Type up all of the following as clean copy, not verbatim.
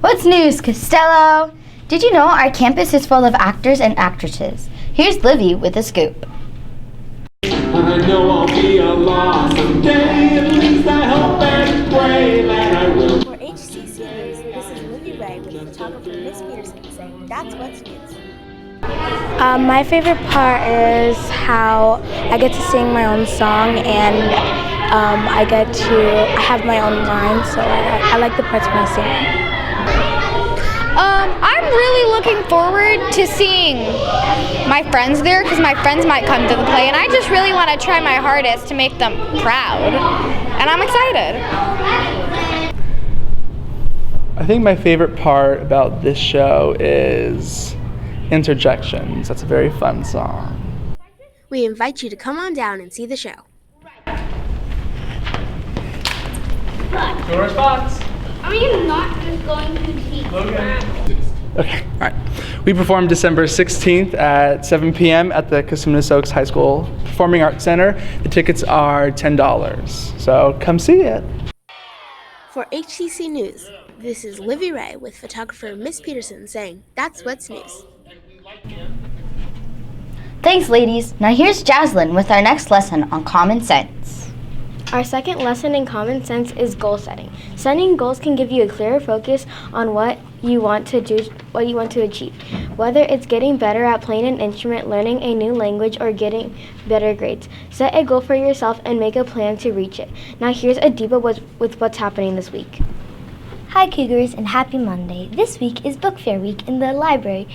What's news, Costello? Did you know our campus is full of actors and actresses? Here's Livy with a scoop. I know I'll be alive someday, at least I hope and pray that I will. For HCC News, this is Livy Ray with photographer Miss Peterson saying that's what's news. My favorite part is how I get to sing my own song and I have my own line, so I like the parts when I sing. I'm really looking forward to seeing my friends there because my friends might come to the play, and I just really want to try my hardest to make them proud, and I'm excited. I think my favorite part about this show is Interjections. That's a very fun song. We invite you to come on down and see the show. Your response. Are you not just going to teach? Okay, all right. We perform December 16th at 7 p.m. at the Cosumnes Oaks High School Performing Arts Center. The tickets are $10, so come see it. For HCC News, this is Livy Ray with photographer Miss Peterson saying that's what's news. Thanks, ladies. Now here's Jaslyn with our next lesson on common sense. Our second lesson in common sense is goal setting. Setting goals can give you a clearer focus on what you want to achieve. Whether it's getting better at playing an instrument, learning a new language, or getting better grades. Set a goal for yourself and make a plan to reach it. Now here's Adiba with what's happening this week. Hi Cougars and happy Monday. This week is Book Fair week in the library.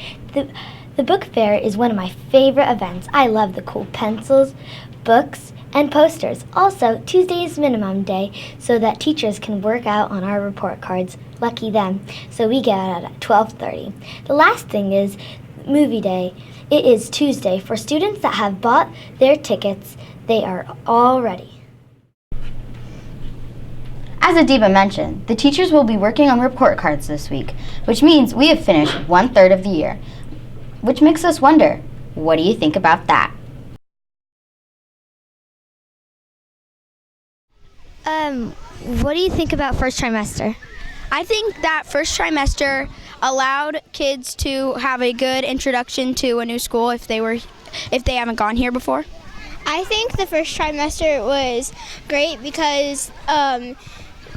The book fair is one of my favorite events. I love the cool pencils, books, and posters. Also, Tuesday is minimum day so that teachers can work out on our report cards. Lucky them. So we get out at 12:30. The last thing is movie day. It is Tuesday. For students that have bought their tickets, they are all ready. As Adiba mentioned, the teachers will be working on report cards this week, which means we have finished 1/3 of the year, which makes us wonder, what do you think about that? What do you think about first trimester? I think that first trimester allowed kids to have a good introduction to a new school if they haven't gone here before. I think the first trimester was great because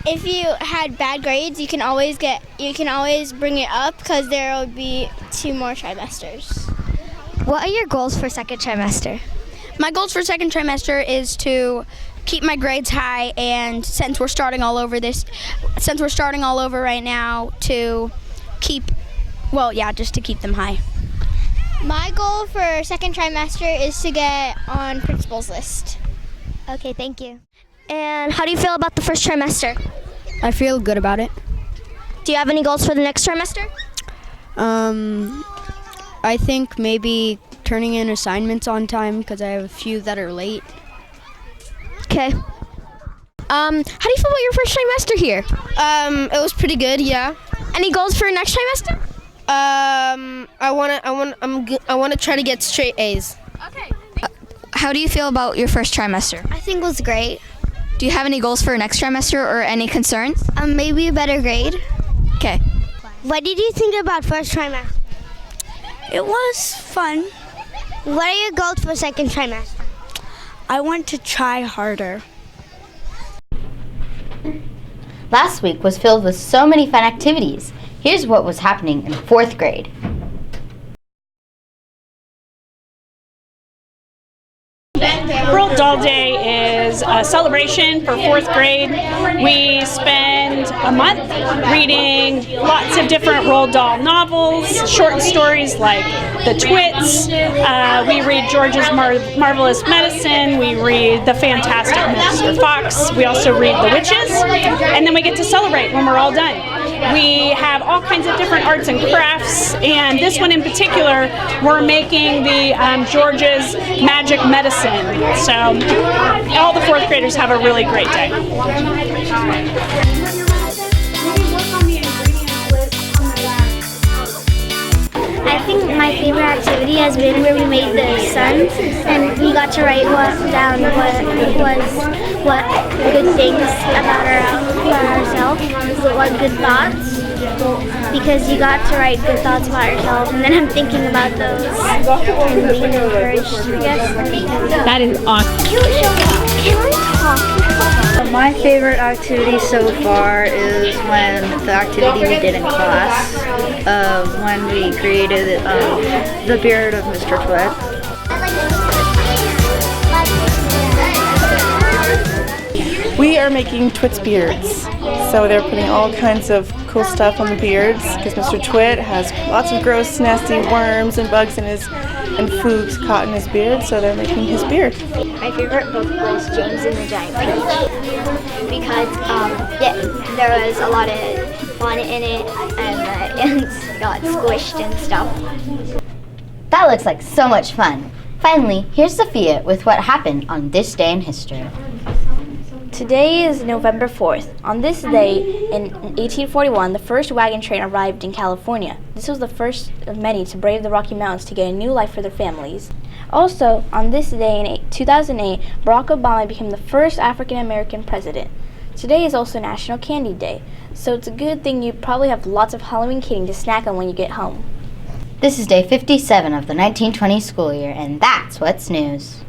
if you had bad grades, you can always bring it up because there will be 2 more trimesters. What are your goals for second trimester? My goals for second trimester is to keep my grades high, and since we're starting all over right now, to keep them high. My goal for second trimester is to get on principal's list. Okay, thank you. And how do you feel about the first trimester? I feel good about it. Do you have any goals for the next trimester? I think maybe turning in assignments on time because I have a few that are late. Okay. How do you feel about your first trimester here? It was pretty good, yeah. Any goals for next trimester? I want to try to get straight A's. Okay. How do you feel about your first trimester? I think it was great. Do you have any goals for next trimester or any concerns? Maybe a better grade. Okay. What did you think about first trimester? It was fun. What are your goals for second trimester? I want to try harder. Last week was filled with so many fun activities. Here's what was happening in 4th grade. World Doll Day is a celebration for 4th grade. We spend a month reading lots of different Roald Dahl novels, short stories like The Twits. We read George's Marvelous Medicine. We read The Fantastic Mr. Fox. We also read The Witches. And then we get to celebrate when we're all done. We have all kinds of different arts and crafts, and this one in particular, we're making the George's Magic Medicine. So all the 4th graders have a really great day. I think my my favorite activity has been where we made the sun, and we got to write down what good things about ourselves, what good thoughts. Because you got to write good thoughts about yourself, and then I'm thinking about those and being encouraged, I guess. That is awesome. My favorite activity so far is when the activity we did in class, when we created the beard of Mr. Twit. We are making Twit's beards. So they're putting all kinds of cool stuff on the beards because Mr. Twit has lots of gross, nasty worms and bugs in and food caught in his beard, so they're making his beard. My favorite book was James and the Giant Peach because there was a lot of fun in it and the ants got squished and stuff. That looks like so much fun. Finally, here's Sophia with what happened on this day in history. Today is November 4th. On this day, in 1841, the first wagon train arrived in California. This was the first of many to brave the Rocky Mountains to get a new life for their families. Also, on this day in 2008, Barack Obama became the first African American president. Today is also National Candy Day, so it's a good thing you probably have lots of Halloween candy to snack on when you get home. This is day 57 of the 1920 school year, and that's what's news.